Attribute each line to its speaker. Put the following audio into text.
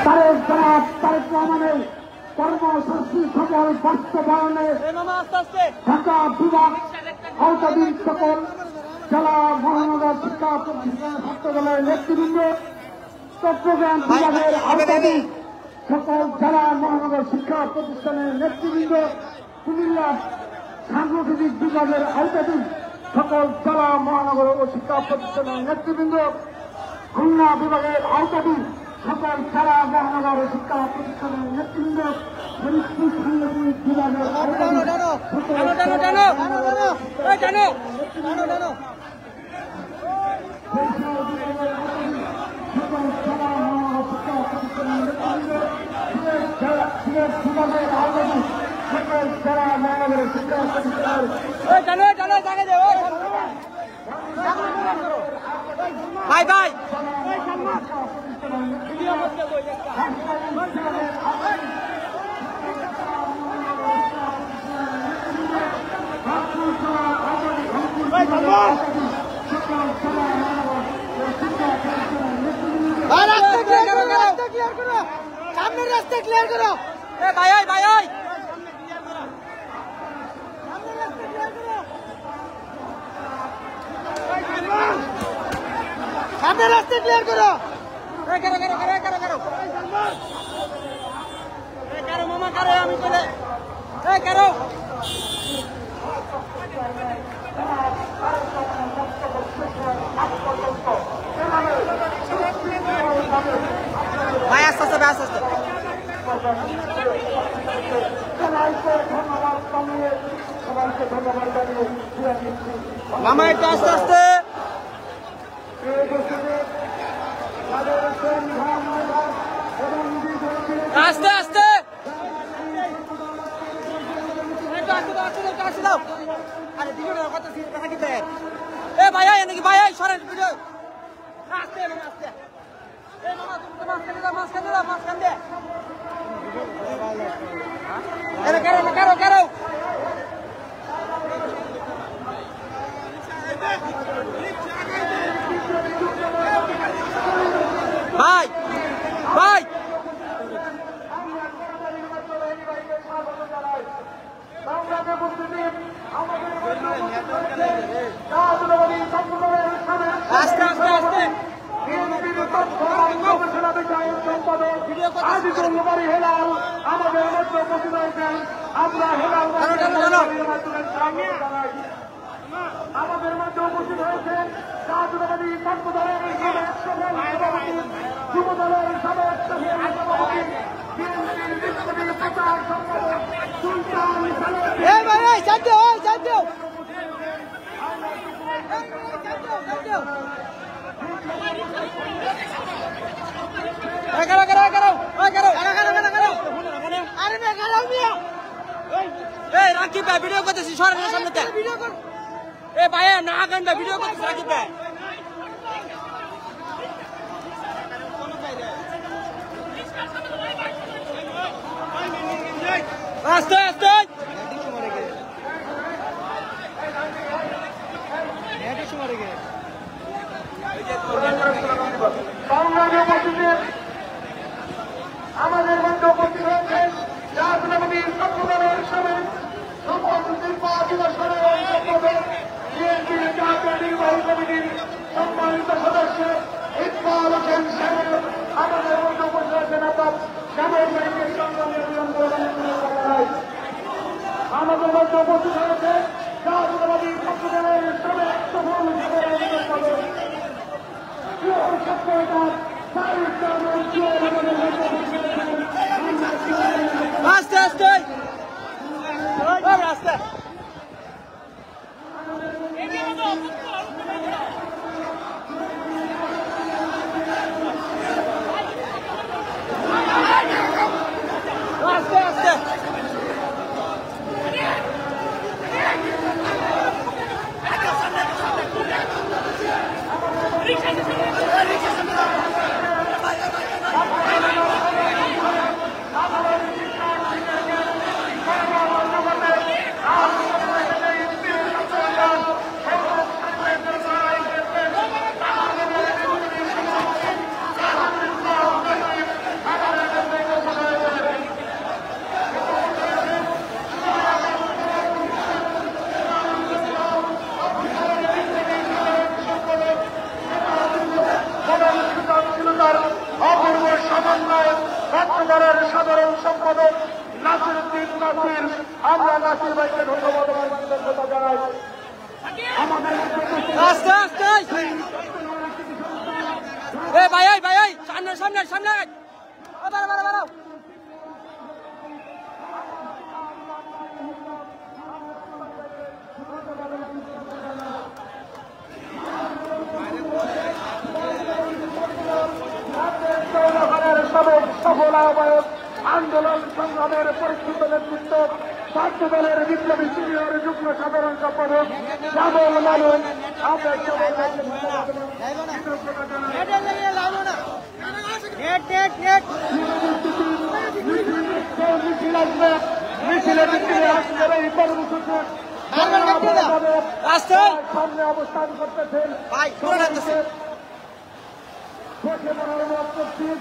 Speaker 1: তারেক রহমানের কর্মসূচি সফল বাস্তবায়নে ঢাকা বিভাগ আওতাধীন সকল জেলা মহানগর শিক্ষা প্রতিষ্ঠানের ছাত্র দলের নেতৃবৃন্দ, চট্টগ্রাম বিভাগের আওতাধীন সকল জেলা মহানগর শিক্ষা প্রতিষ্ঠানের নেতৃবৃন্দ, কুমিল্লা সাংগঠনিক বিভাগের আওতাধীন সকল জেলা মহানগর ও শিক্ষা প্রতিষ্ঠানের নেতৃবৃন্দ, খুলনা বিভাগের আওতাধীন সকল জেলা মহানগর ও শিক্ষা প্রতিষ্ঠানের নেতৃবৃন্দ, ফরিদপুর সাংগঠনিক বিভাগের আওতাধীন
Speaker 2: ভাই ভাই
Speaker 3: সামনের রাস্তা ক্লিয়ার করো।
Speaker 2: ভাই ভাই
Speaker 3: সামনের রাস্তা ক্লিয়ার করো।
Speaker 2: মামা কারো আমি চলে কারো ভাই আস্তে আস্তে আস্তে আস্তে মামা একটু আস্তে আস্তে আস্তে আস্তে আরে ভিডিও কত দেখা কি দেয় এ ভাই নাকি ভাই সরেন ভিডিও আস্তে আস্তে এ মামা তুমি তো মাঝখানে দে আরে কারো ভাই ভাই আস্তে আস্তে আস্তে
Speaker 1: আমাদের মধ্যে উপস্থিত হয়েছেন। আমরা আমাদের মধ্যে উপস্থিত হয়েছেন জাতীয়তাবাদী ছাত্র দলের যুব দলের সাবেক সভাপতি, বিএনপির প্রচার সম্পাদক সুলতান
Speaker 2: রাকিব ভাই ভিডিও করতেছি সরেন সামনে এ ভাই না আগান ভাই ভিডিও করতেছি রাকিব ভাই আস্তে আস্তে
Speaker 1: আমাদের মধ্যে উপস্থিত হয়েছেন জাতীয়তাবাদী ছাত্র দলের সাবেক নির্বাচিত বিএনপির জাতীয় নির্বাহী কমিটির সম্মানিত সদস্য ইকবাল হোসেন সাহেব। আমাদের মধ্যে উপস্থিত হয়েছেন শ্যামল ব্যাংকের আমাদের মধ্যে উপস্থিত হয়েছে জাতীয়তাবাদী ছাত্র দলের সাবেক
Speaker 2: আস্তে আস্তে আস্তে আস্তে আস্তে
Speaker 1: ছাত্রদলের সাধারণ সম্পাদক নাসির উদ্দিন নাসির। আমরা নাসির ভাইকে ধন্যবাদ এবং কৃতজ্ঞতা জানাই। আমাদের
Speaker 2: আস্তে আস্তে এ ভাই সামনে সামনে সামনে বাড়াও বাড়াও বাড়াও
Speaker 1: সফল আহ্বায়ক আন্দোলন সংগ্রামের পরিচিত নেতৃত্ব ছাত্র দলের বিপ্লবী সিনিয়র যুগ্ম সাধারণ সম্পাদক শ্যামল মানুষ। মিছিল আসবে, মিছিলে মিছিলে আসবে এই কর্মসূচির সামনে অবস্থান করতেছেন বসে পড়ার উপস্থিত